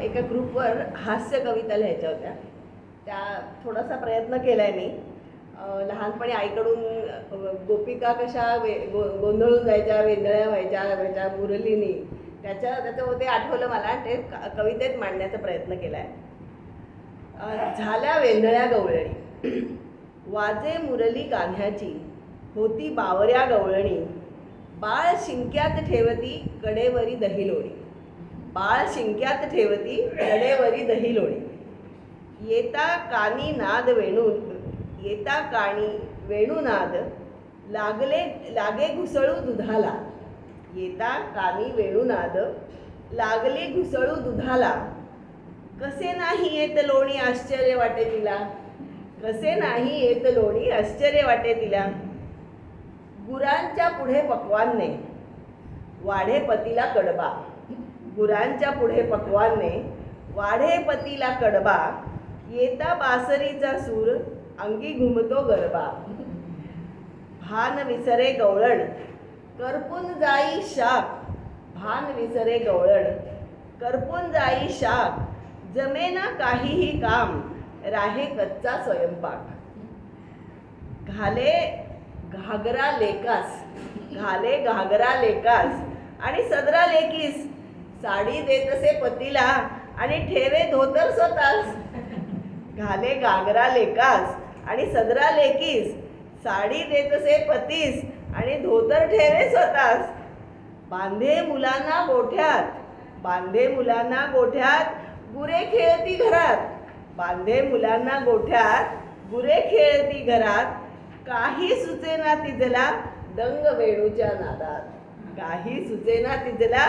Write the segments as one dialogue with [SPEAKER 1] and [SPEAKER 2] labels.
[SPEAKER 1] एका ग्रुपवर हास्य कविता लिहायच्या होत्या. त्या थोडासा प्रयत्न केला आहे मी. लहानपणी आईकडून गोपिका कशा गोंधळून जायच्या, वेंधळ्या व्हायच्या मुरलीनी, त्याचं ते आठवलं मला आणि ते कवितेत मांडण्याचा प्रयत्न केला आहे. झाल्या वेंधळ्या गवळणी, वाजे मुरली कान्ह्याची, होती बावऱ्या गवळणी, बाळ शिंक्यात ठेवती कडेवरी दही लोणी. बाळ शिंक्यात ठेवती कडेवरी दही लोणी. येता कानी नाद येता कानी वेणुनाद, लागे घुसळू दुधाला. येता कानी वेणुनाद, लागले घुसळू दुधाला. कसे नाही येत लोणी आश्चर्य वाटे तिला. कसे नाही येत लोणी आश्चर्य वाटे तिला. गुरांच्या पुढे पक्वान्ने, वाढे पतीला कडबा. गुरांच्या पुढे पक्वान्ने, वाढे पतीला कडबा. येता बासरीचा सूर, अंगी घुमतो गरबा. भान विसरे गवळण, करपून जाई शाक. भान विसरे गवळण, करपून जाई शाक. जमेना काहीही काम, राहे कच्चा स्वयंपाक. घाले घागरा लेकास, घाले घागरा लेकास आणि सदरा लेकीस. साडी देतसे पतीला आणि ठेवे धोतर स्वतःस. घाले घागरा लेकास आणि सदरा लेकीस. साडी देतसे पतीस आणि धोतर ठेवे स्वतःस. बांधे मुलांना गोठ्यात, बांधे मुलांना गोठ्यात, गुरे खेळती घरात. बांधे मुलांना गोठ्यात, गुरे खेळती घरात. काही सुचेना तिजला दंग वेणूच्या नादात. काही सुचेना तिजला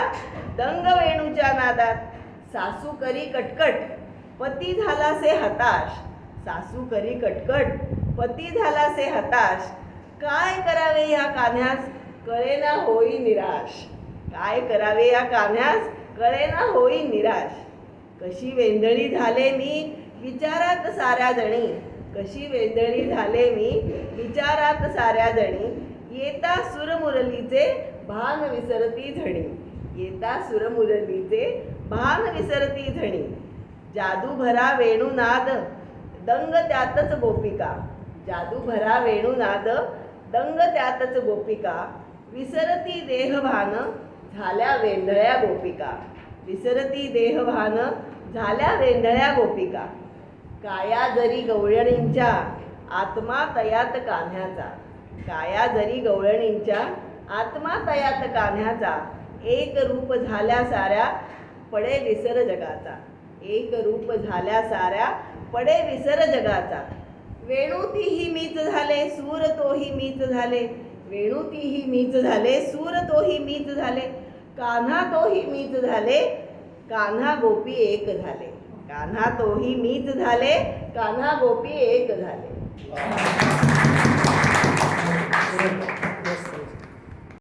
[SPEAKER 1] दंग वेणूच्या नादात. सासू करी कटकट, पती झालासे हताश. सासू करी कटकट, पती झालासे हताश. काय करावे या कान्ह्यास, कळेना होई निराश. काय करावे या कान्ह्यास, कळेना होई निराश. कशी वेंधळी झाले मी विचारात साऱ्या जणी. कशी वेंधळी झाले मी विचारात साऱ्या जणी. येता सुरमुरलीचे भान विसरती झणी. येता सुरमुरलीचे भान विसरती झणी. जादू भरा वेणुनाद, दंग त्यातच गोपिका. जादू भरा वेणुनाद, दंग त्यातच गोपिका. विसरती देहभान, झाल्या वेंधळ्या गोपिका. विसरती देहभान, झाल्या वेंधळ्या गोपिका. काया जरी गवळणींच्या, आत्मा तयात कान्ह्याचा. काया जरी गवळणींच्या, आत्मा तयात कान्ह्याचा. एक रूप झाल्या साऱ्या, पडे विसर जगाचा. एक रूप झाल्या साऱ्या, पडे विसर जगाचा. वेणू तीही मीच झाले, सूर तोही मीच झाले. वेणू तीही मीच झाले, सूर तोही मीच झाले. कान्हा तोही मीच झाले, कान्हा गोपी एक झाले. कान्हा तोही मीच झाले, कान्हा गोपी एक झाले.